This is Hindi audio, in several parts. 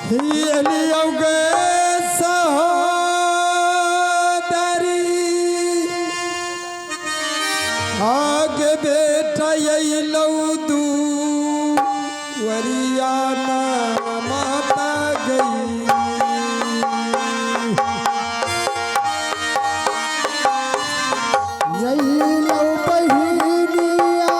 हिलियोगे सहोदरी आगे बेटा यही लौदू वरियाना माता गई यही लौ बहिनिया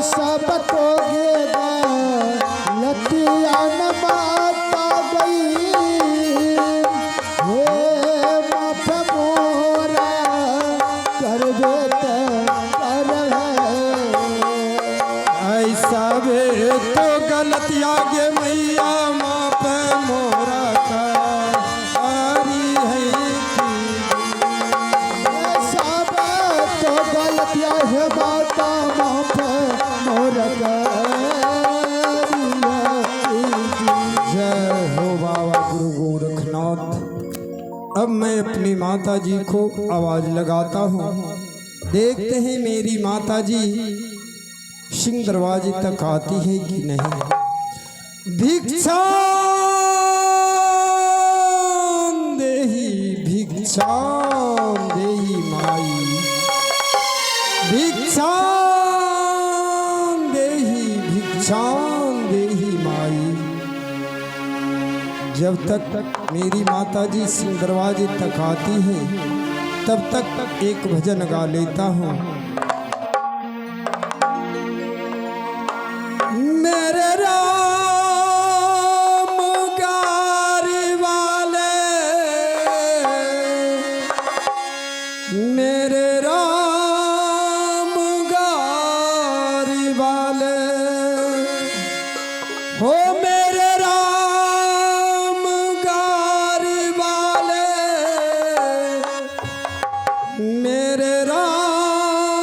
सब तो गेदा लतिया न माता गई हे माफ मोरा कर बेटा कर ऐसा बे तो गलती आगे मैया माप मोरा कारी है सब तो गलतिया है माता माफ मोरा जय हो बाबा गुरु गोरखनाथ। अब मैं अपनी माता जी को आवाज लगाता हूँ। देखते हैं मेरी माता जी सिंह दरवाजे तक आती है कि नहीं। भिक्षा देही भिक्षा देही माई भिक्षा देही भिक्षा देही माई। जब तक मेरी माता जी सिंह दरवाजे तक आती है तब तक एक भजन गा लेता हूँ। मेरे राम गारी वाले मेरे राम गारी वाले हो मेरे राम गारी वाले मेरे राम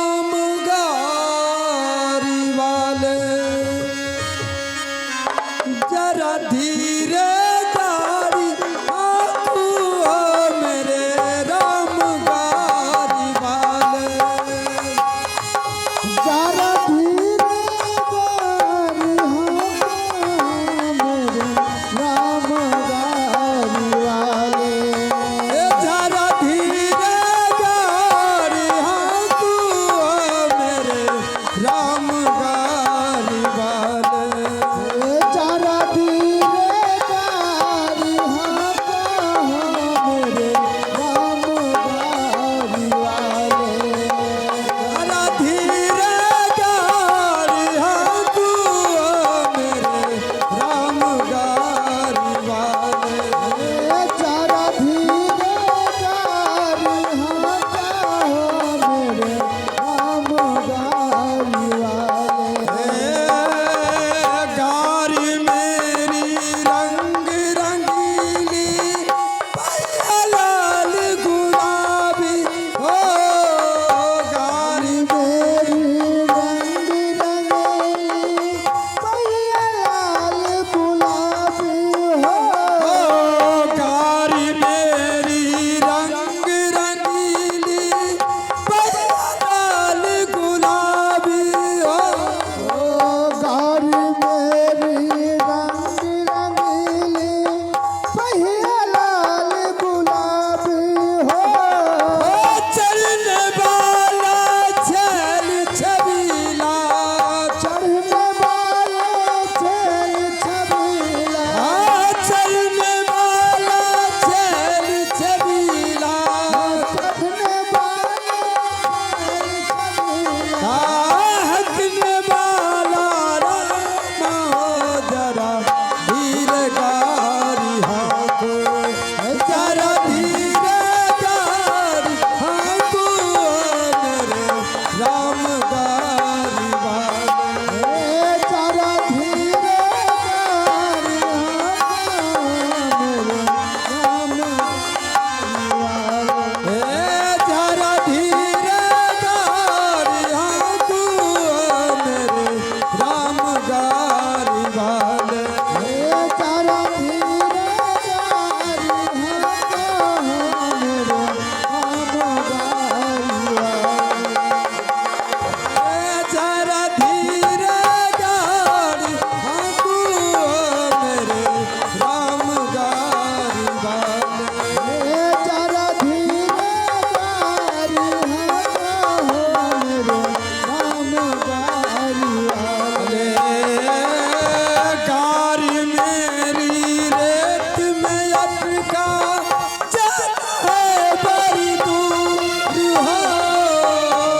अटका जाना है बड़ी दूर हो।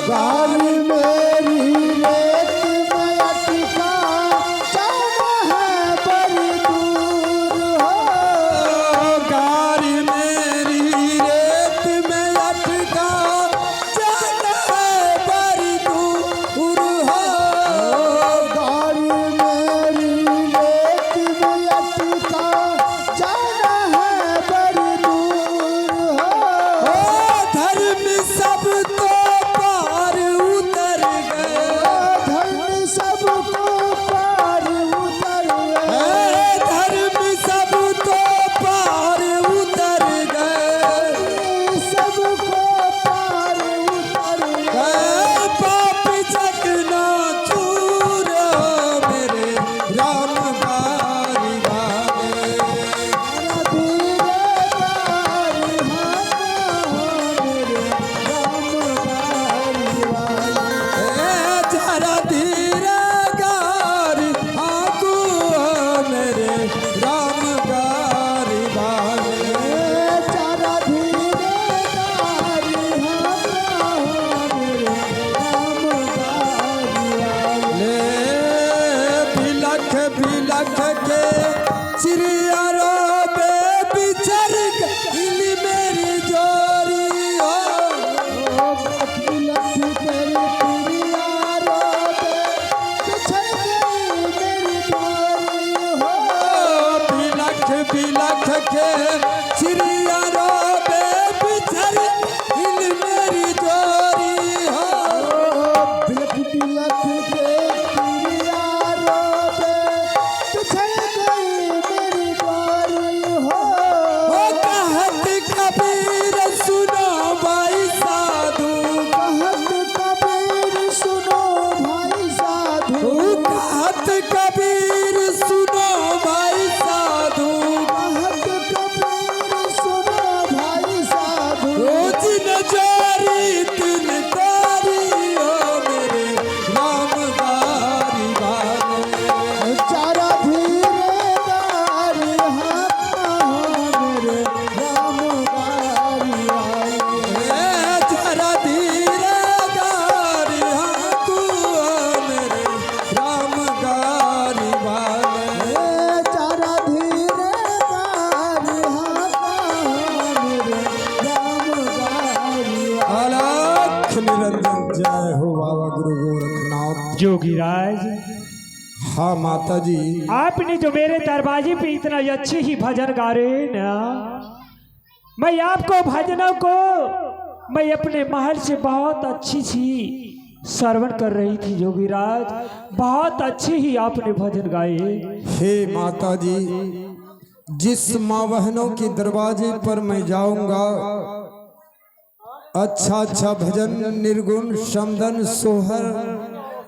गारी मेरी रेत में अटका जाना है बड़ी दूर हो। गारी मेरी रेत में अटका जाना है बड़ी दूर हो। गारी मेरी रेत में अटका जाना है बड़ी दूर हो। धर्म सब तो पार उतर गए, धर्म सबको पार उतर गए। धर्म सब तो पार उतर गए, सबको पार उतर गए। पाप चकना चूर मेरे राम बारी बारे। धीरे गारी हाथ मेरे राम बारी वाले। जरा धीरे गारी हाँ मेरे राम बारी बारे। ले बिलख बिलख के चिड़िया रोबे बिछड़ गइल मेरी जोरी हो। लख तेरी प्रिया रोबे बिछड़ गई मेरी डोरी हो। बिलख बिलख के चिड़िया रोबे बिछड़ गइल मेरी जोरी हो। बिलख बिलख के प्रिया रोबे बिछड़ गई मेरी डोरी हो। ओ कहत कबीर सुनो भाई साधु। कहत कबीर सुनो भाई साधु। कहत कबीर सुनो भाई साधु। कहत कबीर सुनो भाई साधु। जिन जोरी तिन तारी हो मेरे राम बारी वाले। चारा धीरे गारी हाँ मेरे राम बारी वाले। जरा धीरे गारी हाँ तू मेरे राम गारी वाले। चारा धीरे गारी हाँ मेरे राम बारी वाले। अलख निरंजन जय हो बाबा गुरु गोरखनाथ। जोगीराज, हाँ माता जी। आपने जो मेरे दरवाजे पे इतना अच्छे ही भजन गा रहे हैं ना, मैं आपको भजनों को मैं अपने महल से बहुत अच्छी सी श्रवण कर रही थी। जोगीराज, बहुत अच्छे ही आपने भजन गाए। हे माता जी, जिस माँ बहनों के दरवाजे पर मैं जाऊंगा, अच्छा अच्छा भजन निर्गुण समदन सोहर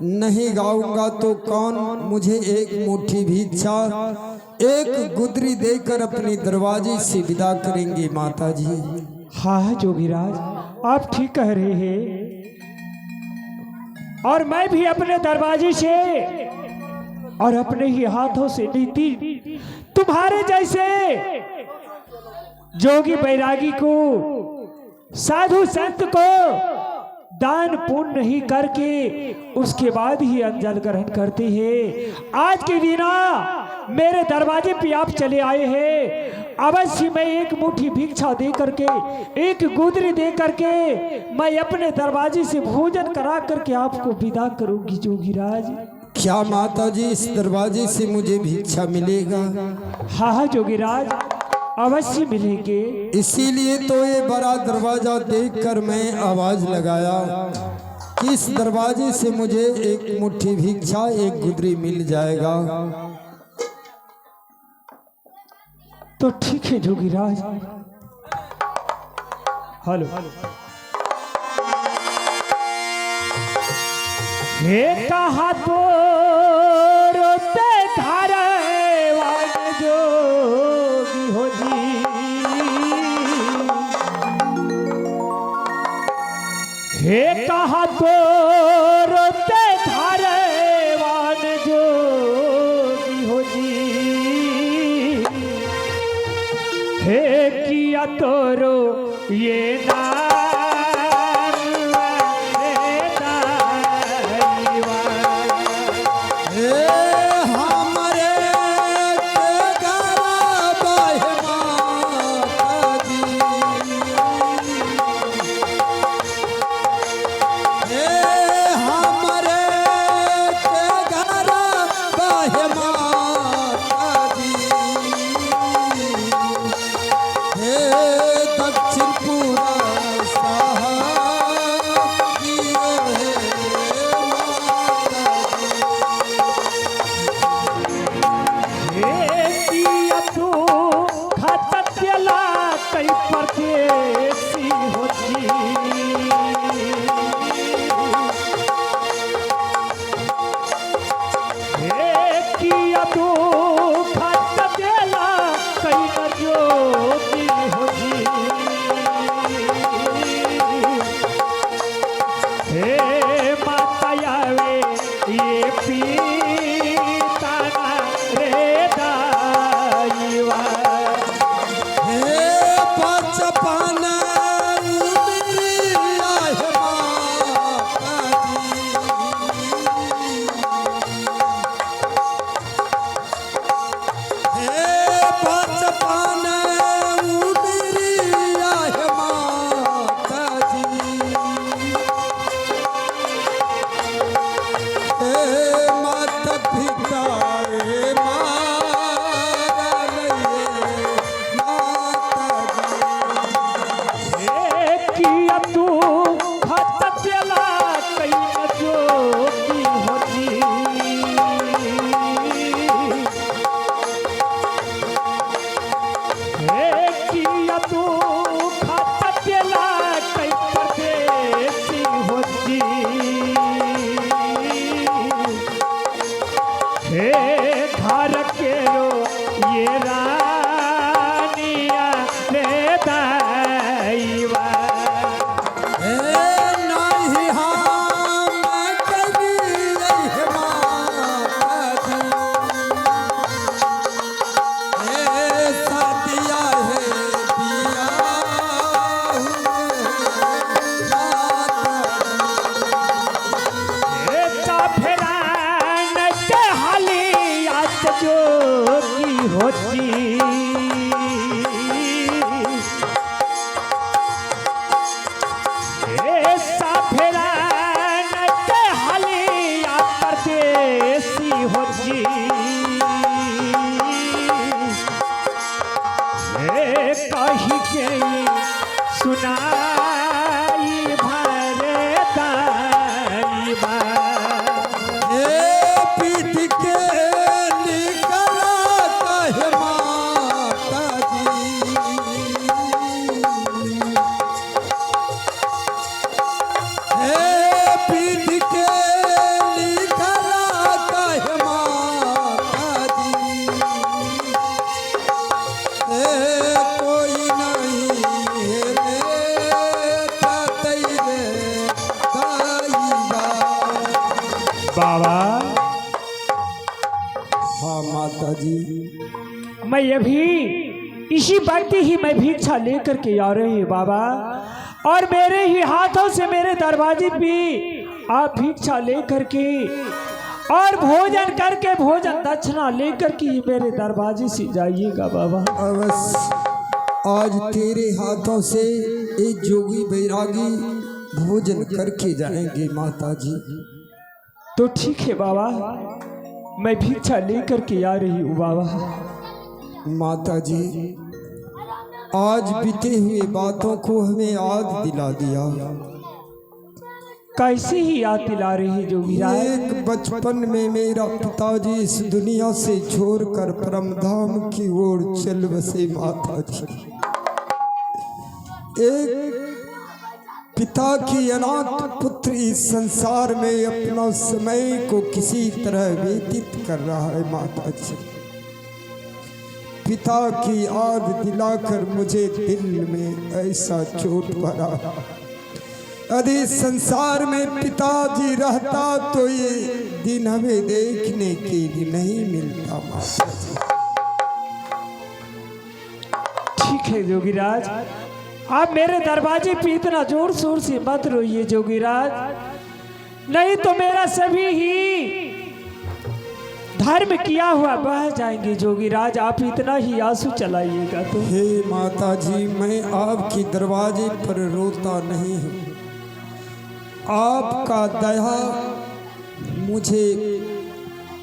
नहीं गाऊंगा तो कौन मुझे एक मुट्ठी भिक्षा, एक गुदरी देकर अपने दरवाजे से विदा करेंगे माता जी। हाँ जोगीराज, आप ठीक कह रहे हैं। और मैं भी अपने दरवाजे से और अपने ही हाथों से नीति तुम्हारे जैसे जोगी बैरागी को, साधु संत को दान पुण्य नहीं करके उसके बाद ही अंजल ग्रहण करते हैं। आज के दिना मेरे दरवाजे पे आप चले आए हैं, अवश्य मैं एक मुट्ठी भिक्षा दे करके, एक गुदरी दे करके मैं अपने दरवाजे से भोजन करा करके आपको विदा करूंगी। जोगीराज, क्या माता जी इस दरवाजे से मुझे भिक्षा मिलेगा? हाँ हाँ जोगीराज, अवश्य मिलेंगे। इसीलिए तो ये बड़ा दरवाजा देखकर मैं आवाज लगाया कि इस दरवाजे से मुझे एक मुट्ठी भिक्षा, एक गुदरी मिल जाएगा। तो ठीक है जोगीराज। हेलो, हे कहा तो रोते धारे वाले जोगी हो जी, हे कहा तो रोते धारे वाले जोगी हो जी, हे किया तोरो ये नाम रे दाईवा। हे हमरे के गरबा हे माता जी, हे हमरे के गरबा हे माता जी, हे दक्षिणपुरा साहब जियो हे माता जी। हे किया तू खतला कई परदेसी होती। हे किया तू खतला कई जोगी होती। हे माता आवे ये पीता रे दाईवा। हे बचपन उमरिया हे माता जी, हे बचपन उमरिया हे माता जी, हे माता पिता हे मारा लइए माता जी। हे किया तू खतला कई जोगी होती। हे किया तू खतला कई परदेसी होती। हे घर के रो ये रानिया रे दाईवा। हे नहीं हम कभी हे माता जी, हे सतिया हे पिया हुए माता हे काफिरान के हालियात जोगी होती। हे काफिरान के हालियात परदेसी होती। हे कही के सुनाई भरे दाईवा। हे पीठ के निकला कहे माता जी, हे पीठ के निकला कहे माता जी, हे कोई नहीं हे बेटा तैरे दाईबा। बाबा हाँ माता जी, मैं अभी इसी वक्त ही मैं भिक्षा लेकर के आ रही हूँ बाबा, और मेरे ही हाथों से मेरे दरवाजे पे आप भिक्षा लेकर के और भोजन करके भोजन दक्षिणा लेकर के मेरे दरवाजे से जाइएगा बाबा। अवश्य आज तेरे हाथों से एक जोगी बैरागी भोजन करके जाएंगे माता जी। तो ठीक है बाबा, मैं भिक्षा लेकर के आ रही हूँ बाबा। माता जी आज बीते हुए बातों को हमें याद दिला दिया। कैसे ही याद दिला रही है जोगी राय? एक बचपन में मेरा पिताजी इस दुनिया से छोड़कर परम धाम की ओर चल बसे माता जी। एक पिता की अनाथ पुत्र इस संसार में अपना समय को किसी तरह व्यतीत कर रहा है माता जी। पिता की याद दिलाकर मुझे दिल में ऐसा चोट भरा। यदि संसार में पिताजी रहता तो ये दिन हमें देखने के लिए नहीं मिलता माता जी। ठीक है जोगीराज, आप मेरे दरवाजे पे इतना जोर शोर से मत रोइए जोगीराज, नहीं तो मेरा सभी ही धर्म किया हुआ बह जाएंगे जोगीराज, आप इतना ही आंसू चलाइएगा तो। हे माता जी, मैं आपके दरवाजे पर रोता नहीं हूँ, आपका दया मुझे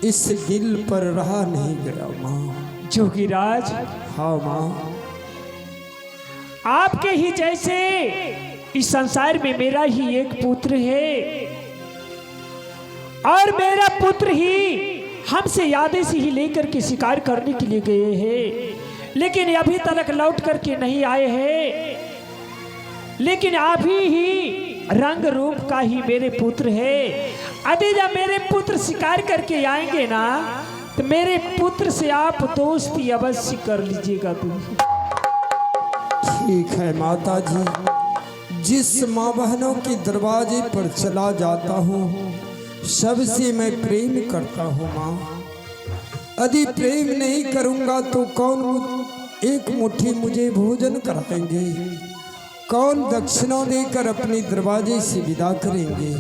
इस दिल पर रहा नहीं गया माँ। जोगीराज, हाँ माँ, आपके ही जैसे इस संसार में मेरा ही एक पुत्र है, और मेरा पुत्र ही हमसे यादें से ही लेकर के शिकार करने के लिए गए हैं, लेकिन अभी तक लौट करके नहीं आए हैं। लेकिन अभी ही रंग रूप का ही मेरे पुत्र है। अभी जब मेरे पुत्र शिकार करके आएंगे ना, तो मेरे पुत्र से आप दोस्ती अवश्य कर लीजिएगा तुम। ठीक है माता जी, जिस माँ बहनों के दरवाजे पर चला जाता हूँ सबसे मैं प्रेम करता हूँ माँ। यदि प्रेम नहीं करूँगा तो कौन एक मुट्ठी मुझे भोजन कराएंगे, कौन दक्षिणा देकर अपने दरवाजे से विदा करेंगे।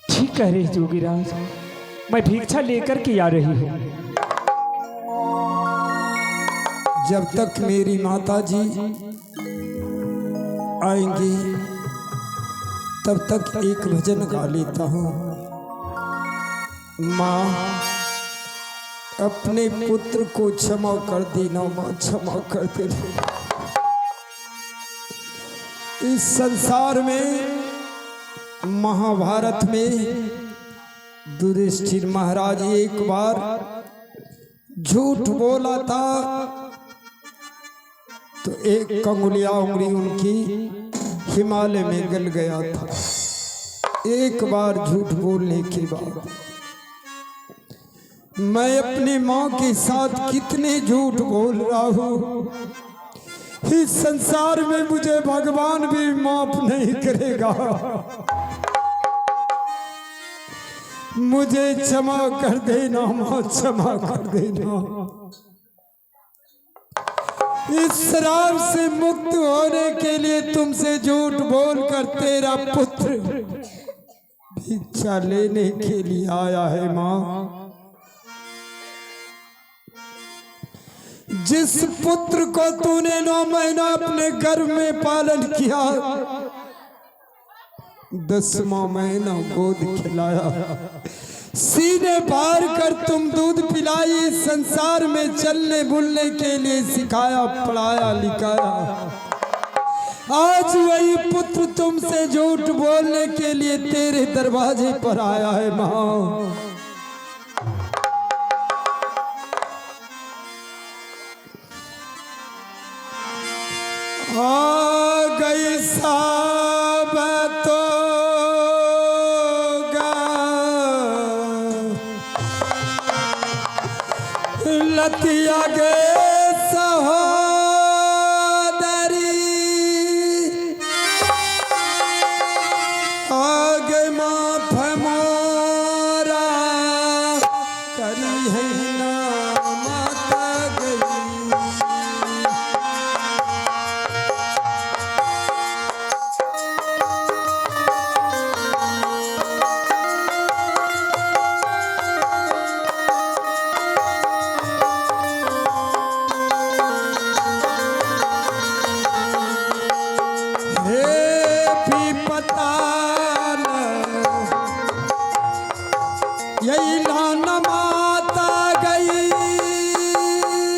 ठीक कह रहे जोगीराज, मैं भिक्षा लेकर के आ रही हूँ। जब तक मेरी माता जी आएंगी तब तक एक भजन गा लेता हूँ। माँ, अपने पुत्र को क्षमा कर देना माँ, क्षमा कर देना। इस संसार में महाभारत में युधिष्ठिर महाराज एक बार झूठ बोला था तो एक कंगुलिया उंगली उनकी हिमालय में गल गया था। एक बार झूठ बोलने के बाद मैं अपनी माँ के साथ कितने झूठ बोल रहा हूँ, इस संसार में मुझे भगवान भी माफ नहीं करेगा। मुझे क्षमा कर देना माँ, क्षमा कर देना। इस श्राप से मुक्त होने के लिए तुमसे झूठ बोलकर तेरा पुत्र भिक्षा लेने के लिए आया है माँ। जिस पुत्र को तूने 9 महीना अपने गर्भ में पालन किया, 10वां महीना गोद खिलाया, सीने पार कर तुम दूध पिलाई, संसार में चलने बुलने के लिए सिखाया, पढ़ाया लिखाया। आज वही पुत्र तुमसे झूठ बोलने के लिए तेरे दरवाजे पर आया है माँ। आ गई साब तो लतिया गे